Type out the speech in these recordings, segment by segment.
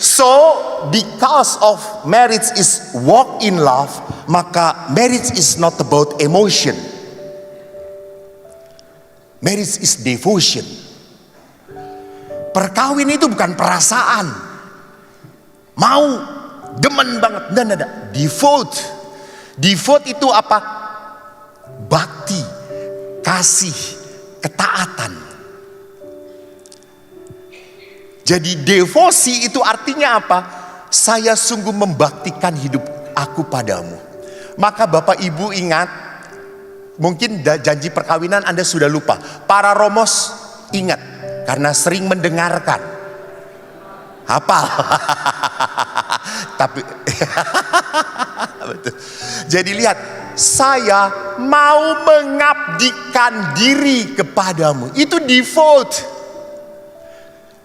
So, because of marriage is walk in love, maka marriage is not about emotion. Marriage is devotion. Perkawin itu bukan perasaan. Mau, demen banget. Nah. Devote. Devote itu apa? Bakti, kasih, ketaatan. Jadi devosi itu artinya apa? Saya sungguh membaktikan hidup aku padamu. Maka Bapak Ibu ingat, mungkin janji perkawinan Anda sudah lupa. Para romos ingat, karena sering mendengarkan. Hafal. Tapi betul. Jadi lihat, saya mau mengabdikan diri kepadamu. Itu devote.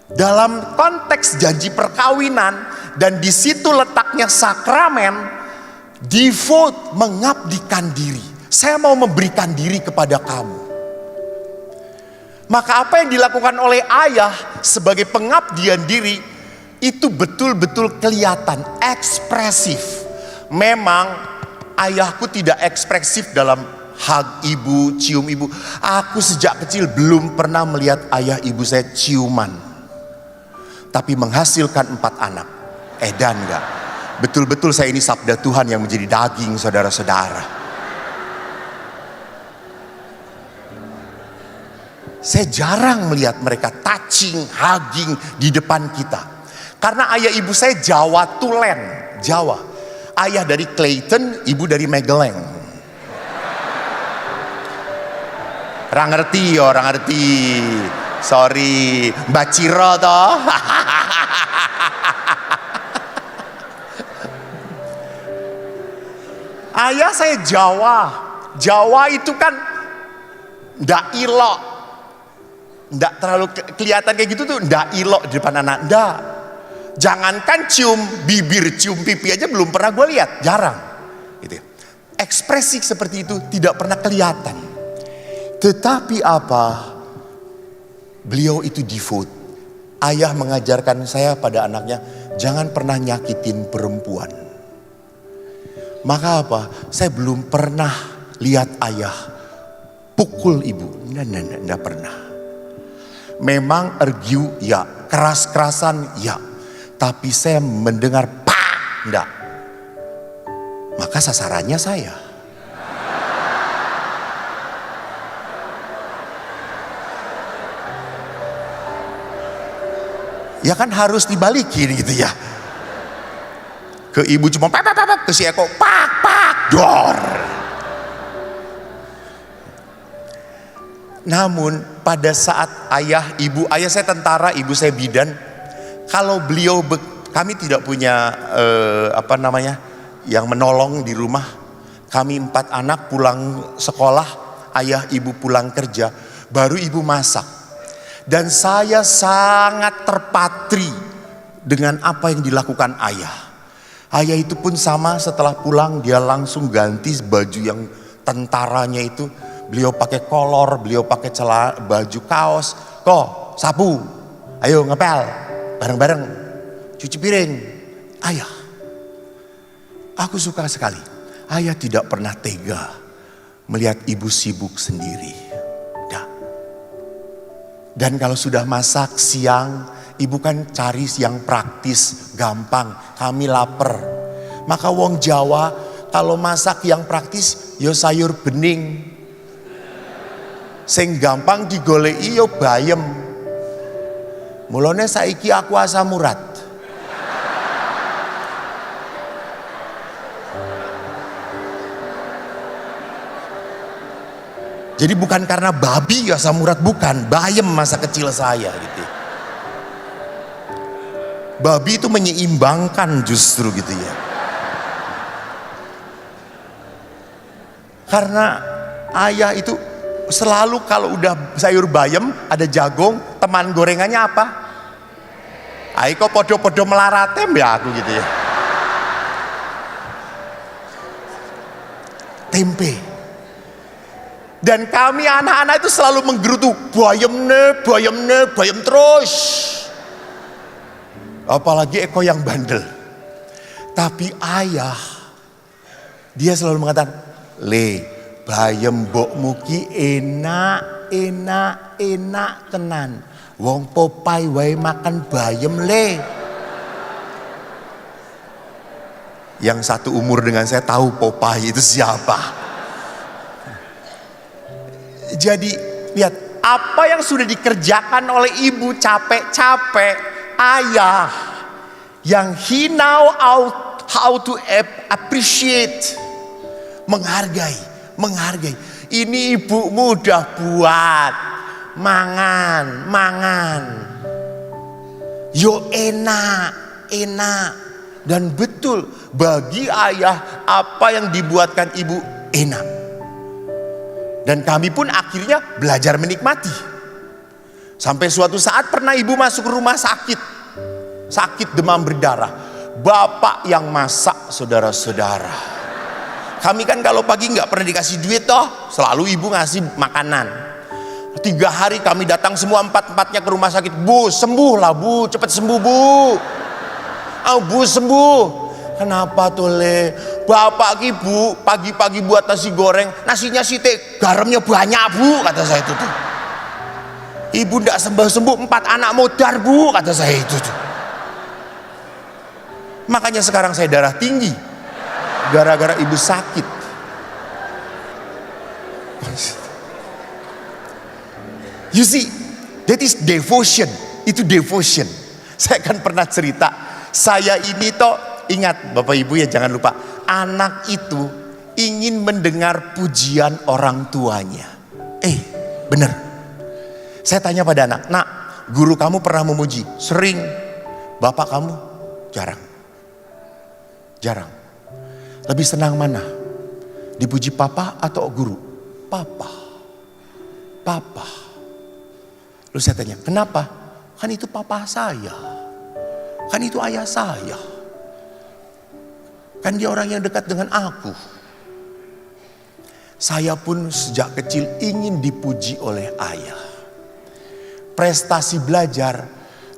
Dalam konteks janji perkawinan, dan di situ letaknya sakramen, devote, mengabdikan diri. Saya mau memberikan diri kepada kamu. Maka apa yang dilakukan oleh ayah sebagai pengabdian diri itu betul-betul kelihatan, ekspresif. Memang ayahku tidak ekspresif dalam hug ibu, cium ibu. Aku sejak kecil belum pernah melihat ayah ibu saya ciuman. Tapi menghasilkan 4 anak. Edan enggak? Betul-betul saya ini sabda Tuhan yang menjadi daging, saudara-saudara. Saya jarang melihat mereka touching, hugging di depan kita. Karena ayah ibu saya Jawa Tulen, Jawa. Ayah dari Clayton, ibu dari Magelang. Orang ngerti, orang ngerti. Sorry, Mbak Ciro toh. Ayah saya Jawa. Jawa itu kan ndak ilok. Ndak terlalu kelihatan kayak gitu tuh, ndak ilok di depan anak. Ndak. Jangankan cium bibir, cium pipi aja belum pernah gue lihat, jarang. Gitu. Ekspresi seperti itu tidak pernah kelihatan. Tetapi apa? Beliau itu devote. Ayah mengajarkan saya pada anaknya, jangan pernah nyakitin perempuan. Maka apa? Saya belum pernah lihat ayah pukul ibu. Nggak pernah. Memang argue ya, keras-kerasan ya. Tapi saya mendengar pak, enggak. Maka sasarannya saya. Ya kan harus dibalikin gitu ya. Ke ibu cuma pak, ke si Eko pak, dor. Namun pada saat ayah saya tentara, ibu saya bidan. Kalau beliau, kami tidak punya yang menolong di rumah. Kami 4 anak pulang sekolah, ayah ibu pulang kerja, baru ibu masak. Dan saya sangat terpatri dengan apa yang dilakukan ayah. Ayah itu pun sama, setelah pulang dia langsung ganti baju yang tentaranya itu. Beliau pakai kolor, beliau pakai baju kaos. Kok sapu, ayo ngepel, bareng-bareng, cuci piring. Ayah, aku suka sekali. Ayah tidak pernah tega melihat ibu sibuk sendiri. Dan kalau sudah masak siang, ibu kan cari yang praktis, gampang. Kami lapar. Maka wong Jawa kalau masak yang praktis, yo sayur bening. Sing gampang digoleki yo bayem. Mulane saiki aku asam urat. Jadi bukan karena babi asam urat, bukan, bayem masa kecil saya gitu. Babi itu menyeimbangkan justru gitu ya. Karena ayah itu selalu kalau udah sayur bayem ada jagung, teman gorengannya apa? Ayo kok podo-podo melaratem ya aku gitu ya. Tempe. Dan kami anak-anak itu selalu menggerutu, bayam terus. Apalagi Eko yang bandel. Tapi ayah, dia selalu mengatakan, "Le, bayem mbokmu ki enak tenan. Wong Popeye wae makan bayem le." Yang satu umur dengan saya tahu Popeye itu siapa. Jadi lihat apa yang sudah dikerjakan oleh ibu, capek-capek ayah, yang he know how to appreciate, menghargai. Ini ibumu udah buat mangan. Yo enak. Dan betul, bagi ayah apa yang dibuatkan ibu enak. Dan kami pun akhirnya belajar menikmati. Sampai suatu saat pernah ibu masuk rumah sakit demam berdarah. Bapak yang masak, saudara-saudara. Kami kan kalau pagi nggak pernah dikasih duit toh, selalu ibu ngasih makanan. 3 hari kami datang semua 4-4-nya ke rumah sakit. Bu, sembuh lah bu, cepat sembuh bu. Bu sembuh. Kenapa tuh le? Bapak ki bu, pagi-pagi buat nasi goreng, nasinya sitik, garamnya banyak bu, kata saya itu tuh. Ibu ndak sembuh-sembuh, 4 anak modar bu, kata saya itu tuh. Makanya sekarang saya darah tinggi, gara-gara ibu sakit. You see, that is devotion. Itu devotion. Saya kan pernah cerita, saya ini toh, ingat Bapak Ibu ya, jangan lupa, anak itu ingin mendengar pujian orang tuanya. Bener. Saya tanya pada anak, "Nak, guru kamu pernah memuji?" "Sering." "Bapak kamu?" "Jarang." "Lebih senang mana? Dipuji papa atau guru?" Papa. Lalu saya tanya, "Kenapa?" "Kan itu papa saya. Kan itu ayah saya. Kan dia orang yang dekat dengan aku." Saya pun sejak kecil ingin dipuji oleh ayah. Prestasi belajar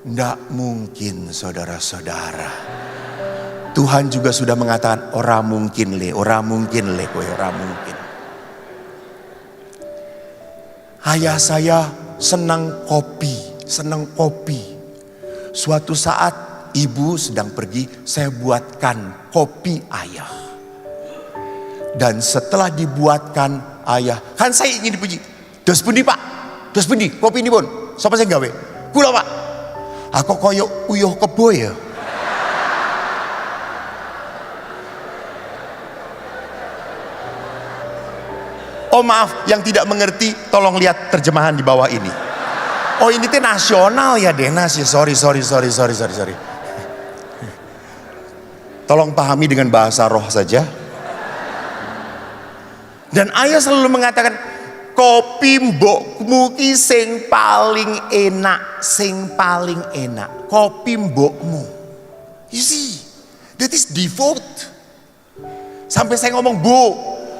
ndak mungkin, saudara-saudara. Tuhan juga sudah mengatakan, ora mungkin le kowe, ora mungkin. Ayah saya senang kopi. Suatu saat ibu sedang pergi, saya buatkan kopi ayah. Dan setelah dibuatkan ayah, kan saya ingin dipuji. "Dos pundi pak? Dos pundi? Kopi ini pun. Siapa saya gawe?" "Kula pak." "Aku koyo uyuh kebo ya." Oh maaf, yang tidak mengerti tolong lihat terjemahan di bawah ini. Oh ini tuh nasional ya Denas ya, sorry. Tolong pahami dengan bahasa roh saja. Dan ayah selalu mengatakan, "Kopi mbokmu ki sing paling enak. Kopi mbokmu." You see, that is devote. Sampai saya ngomong, "Bu,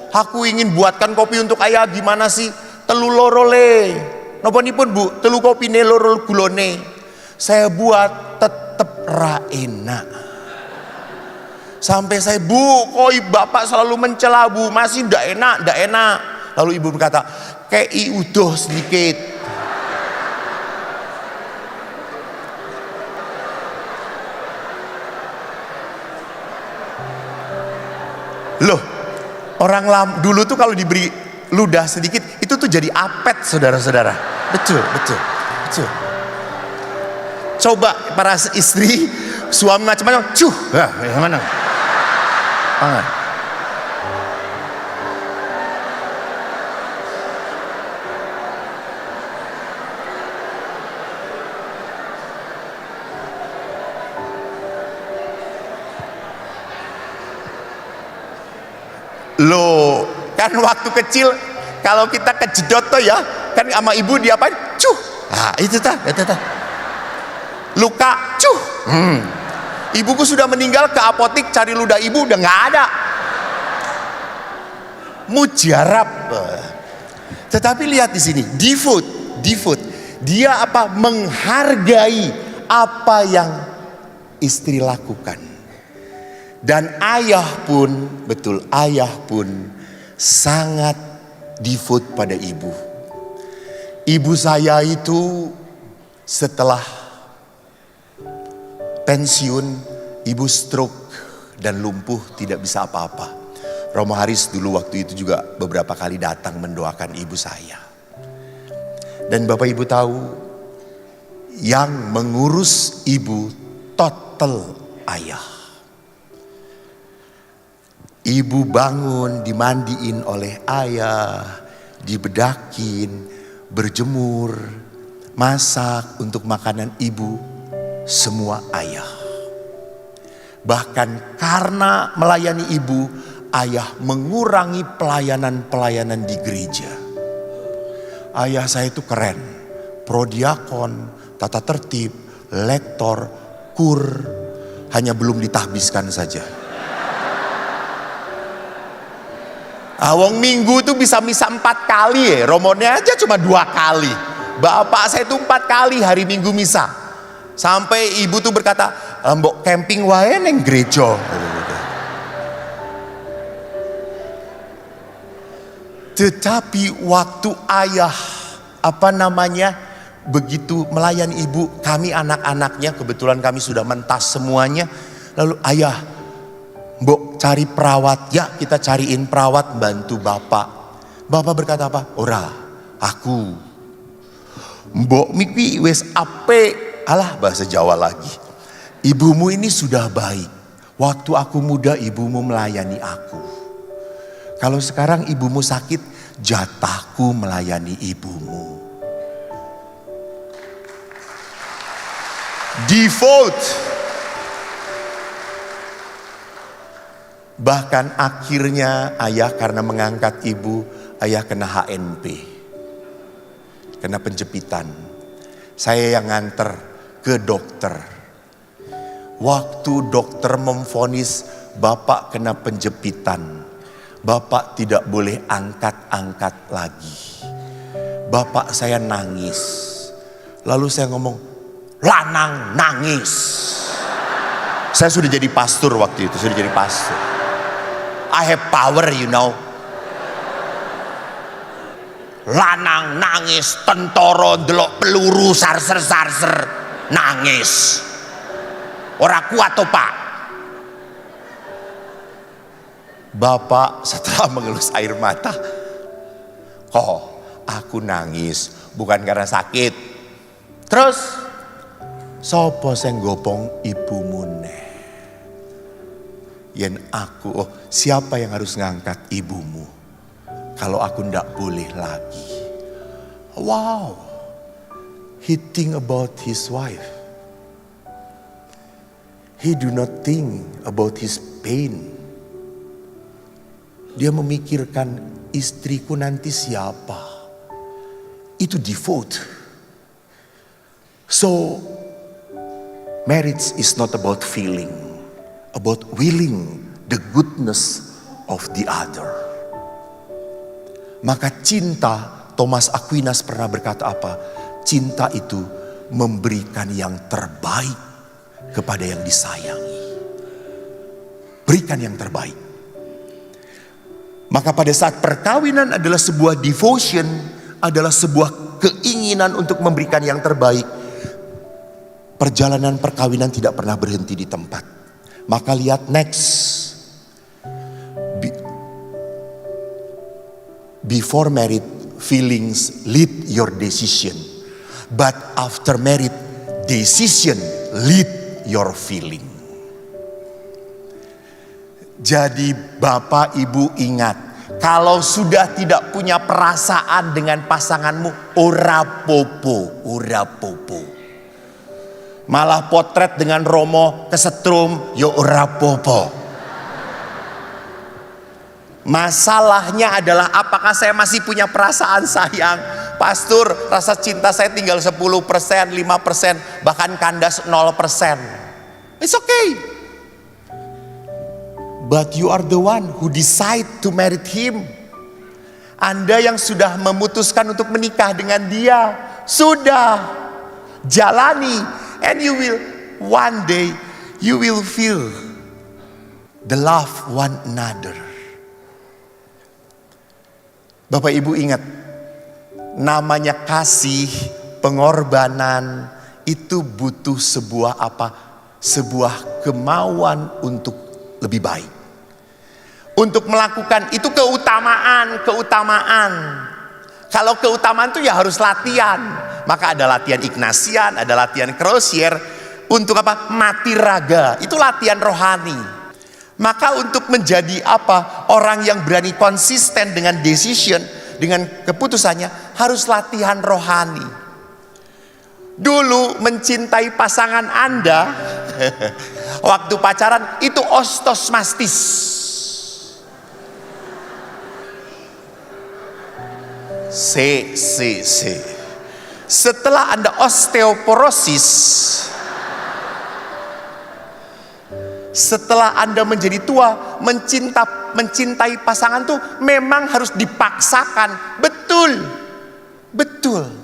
aku ingin buatkan kopi untuk ayah, gimana sih?" "Telu loro le." "Napa nipun bu?" "Telu kopine loro gulone." Saya buat tetep ra enak. Sampai saya, "Bu, koi bapak selalu mencela bu, masih ndak enak. Lalu ibu berkata, "Kei udoh sedikit." Loh, orang dulu tuh kalau diberi ludah sedikit itu tuh jadi apet, saudara-saudara. Betul. Coba para istri, suami macam-macam, mana? Pangan. Loh, kan waktu kecil kalau kita kejedot tuh ya, kan sama ibu diapain? Itu ta. Luka, Ibuku sudah meninggal, ke apotik cari ludah ibu udah nggak ada. Mujarab. Tetapi lihat di sini, devote. Dia apa? Menghargai apa yang istri lakukan. Dan ayah pun, betul, ayah pun sangat devote pada ibu. Ibu saya itu setelah pensiun, ibu stroke dan lumpuh, tidak bisa apa-apa. Romo Haris dulu waktu itu juga beberapa kali datang mendoakan ibu saya. Dan Bapak Ibu tahu, yang mengurus ibu total ayah. Ibu bangun dimandiin oleh ayah, dibedakin, berjemur, masak untuk makanan ibu, semua ayah. Bahkan karena melayani ibu, ayah mengurangi pelayanan-pelayanan di gereja. Ayah saya itu keren, prodiakon, tata tertib, lektor, kur, hanya belum ditahbiskan saja. Awang minggu itu bisa misa 4 kali ya, romonnya aja cuma 2 kali. Bapak saya itu 4 kali hari minggu misa. Sampai ibu tuh berkata, mbok camping wae neng gereja. Tetapi waktu ayah begitu melayani ibu, kami anak-anaknya, kebetulan kami sudah mentas semuanya. Lalu ayah, mbok cari perawat, ya kita cariin perawat bantu bapak. Bapak berkata apa? Ora, aku. Mbok miki wes ape, alah bahasa Jawa lagi. Ibumu ini sudah baik. Waktu aku muda ibumu melayani aku. Kalau sekarang ibumu sakit, jatahku melayani ibumu. Devote. Bahkan akhirnya ayah karena mengangkat ibu, ayah kena HNP. Kena penjepitan. Saya yang nganter ke dokter. Waktu dokter memvonis bapak kena penjepitan, bapak tidak boleh angkat-angkat lagi. Bapak saya nangis. Lalu saya ngomong, lanang nangis. Saya sudah jadi pastor waktu itu, sudah jadi pastor. I have power, you know. Lanang nangis, tentara delok peluru sarser-sarser nangis. Ora kuat toh pak. Bapak setelah mengelus air mata, kok aku nangis bukan karena sakit. Terus sopo sing gopong ibumu neh? Yen aku, siapa yang harus ngangkat ibumu? Kalau aku ndak boleh lagi. Wow, he think about his wife. He do not think about his pain. Dia memikirkan istriku nanti siapa. Itu devote. So, marriage is not about feeling, about willing the goodness of the other. Maka cinta, Thomas Aquinas pernah berkata apa? Cinta itu memberikan yang terbaik kepada yang disayangi. Berikan yang terbaik. Maka pada saat perkawinan adalah sebuah devotion, adalah sebuah keinginan untuk memberikan yang terbaik. Perjalanan perkawinan tidak pernah berhenti di tempat. Maka lihat next. Before married, feelings lead your decision. But after married, decision lead your feeling. Jadi bapak ibu ingat, kalau sudah tidak punya perasaan dengan pasanganmu, ora popo, ora popo. Malah potret dengan Romo kesetrum, yo ora popo. Masalahnya adalah apakah saya masih punya perasaan sayang? Pastor, rasa cinta saya tinggal 10%, 5%, bahkan kandas 0%. It's okay. But you are the one who decide to marry him. Anda yang sudah memutuskan untuk menikah dengan dia, sudah jalani, and you will one day you will feel the love one another. Bapak Ibu ingat, namanya kasih, pengorbanan, itu butuh sebuah apa? Sebuah kemauan untuk lebih baik. Untuk melakukan itu keutamaan. Kalau keutamaan itu ya harus latihan. Maka ada latihan Ignatian, ada latihan Crosier. Untuk apa? Mati raga. Itu latihan rohani. Maka untuk menjadi apa? Orang yang berani konsisten dengan decision, dengan keputusannya, harus latihan rohani. Dulu mencintai pasangan Anda, waktu pacaran itu ostos mastis. Setelah Anda osteoporosis, setelah Anda menjadi tua, mencintai pasangan tuh memang harus dipaksakan. Betul.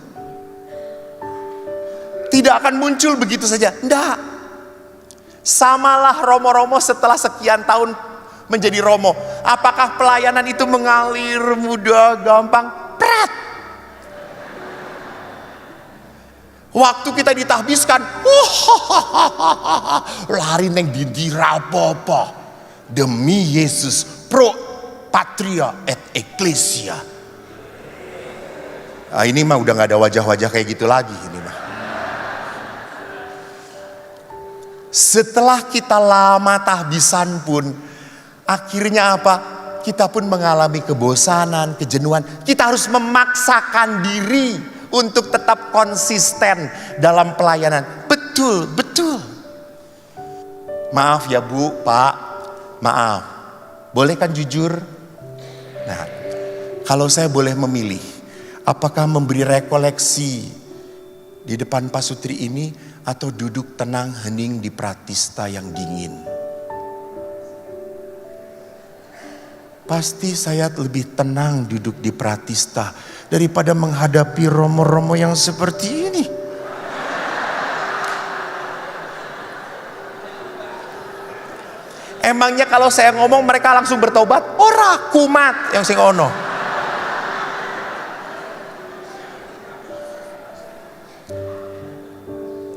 Tidak akan muncul begitu saja. Enggak. Samalah romo-romo setelah sekian tahun menjadi romo. Apakah pelayanan itu mengalir mudah, gampang? Prat. Waktu kita ditahbiskan, lari neng dindi rapopo demi Yesus, pro patria et ecclesia. Ini mah udah nggak ada wajah-wajah kayak gitu lagi ini mah. Setelah kita lama tahbisan pun, akhirnya apa? Kita pun mengalami kebosanan, kejenuhan. Kita harus memaksakan diri untuk tetap konsisten dalam pelayanan. Betul. Maaf ya Bu, Pak, maaf. Boleh kan jujur? Nah, kalau saya boleh memilih, apakah memberi rekoleksi di depan pasutri ini atau duduk tenang hening di pratista yang dingin? Pasti saya lebih tenang duduk di pratista daripada menghadapi romo-romo yang seperti ini. Emangnya kalau saya ngomong mereka langsung bertobat? Ora kumat yang sing ono.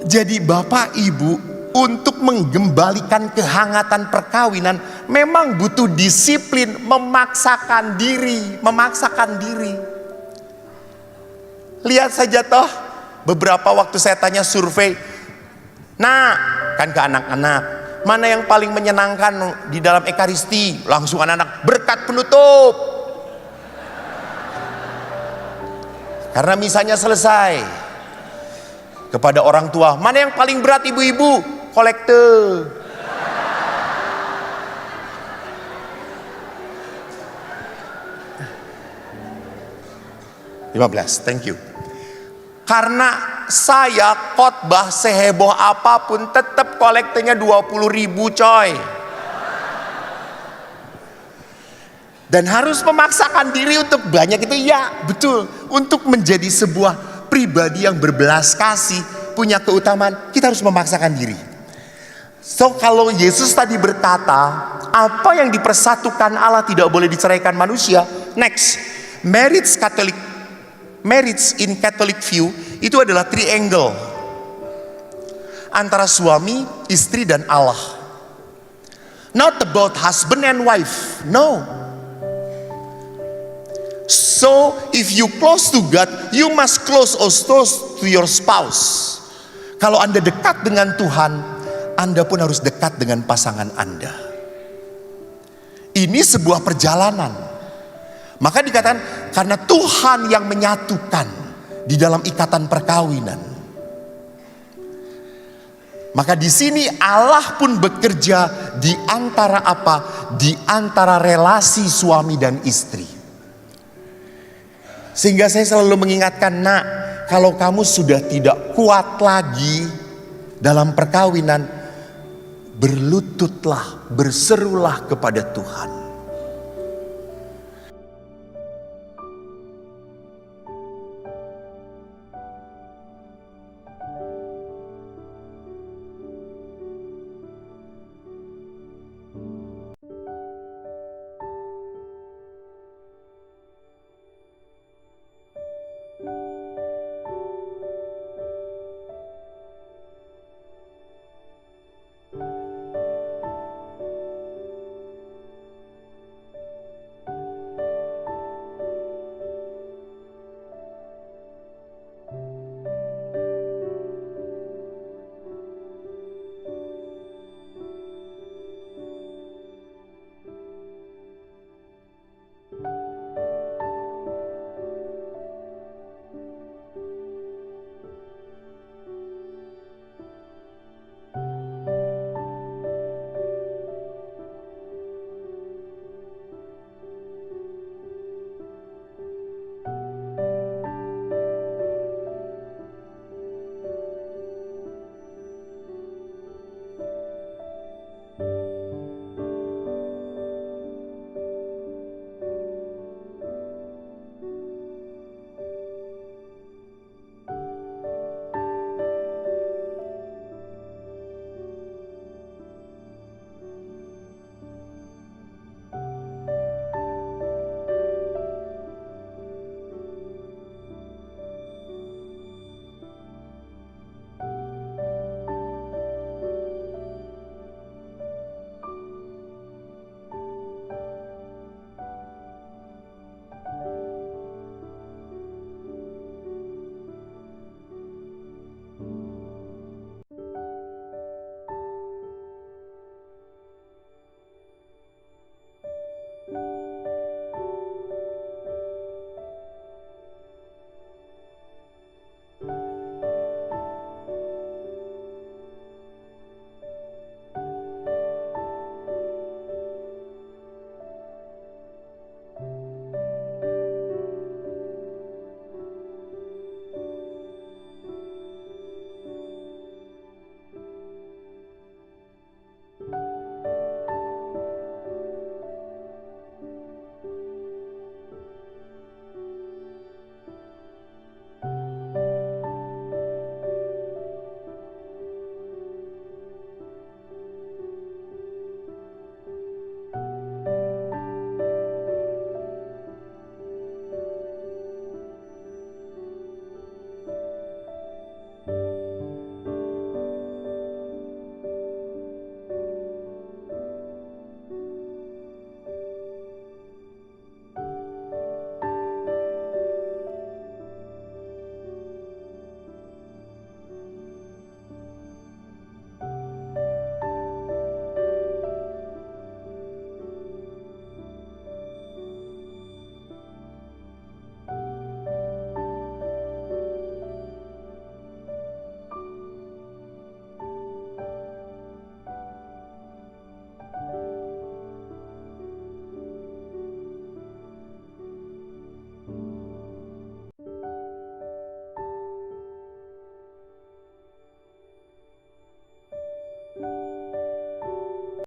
Jadi Bapak Ibu, untuk menggembalikan kehangatan perkawinan memang butuh disiplin, memaksakan diri. Lihat saja toh, beberapa waktu saya tanya survei, nah kan ke anak-anak, mana yang paling menyenangkan di dalam ekaristi? Langsung anak-anak, berkat penutup. Karena misalnya selesai. Kepada orang tua, mana yang paling berat ibu-ibu? Kolekte. 15, thank you. Karena saya khotbah seheboh apapun tetap kolektenya 20.000 coy. Dan harus memaksakan diri untuk banyak itu, ya betul. Untuk menjadi sebuah pribadi yang berbelas kasih, punya keutamaan, kita harus memaksakan diri. So kalau Yesus tadi berkata, apa yang dipersatukan Allah tidak boleh diceraikan manusia. Next, marriage in Catholic view itu adalah triangle antara suami, istri dan Allah. Not about husband and wife, no. So if you close to God, you must close also to your spouse. Kalau Anda dekat dengan Tuhan, Anda pun harus dekat dengan pasangan Anda. Ini sebuah perjalanan. Maka dikatakan karena Tuhan yang menyatukan di dalam ikatan perkawinan. Maka di sini Allah pun bekerja di antara apa? Di antara relasi suami dan istri. Sehingga saya selalu mengingatkan, nak, kalau kamu sudah tidak kuat lagi dalam perkawinan, berlututlah, berserulah kepada Tuhan.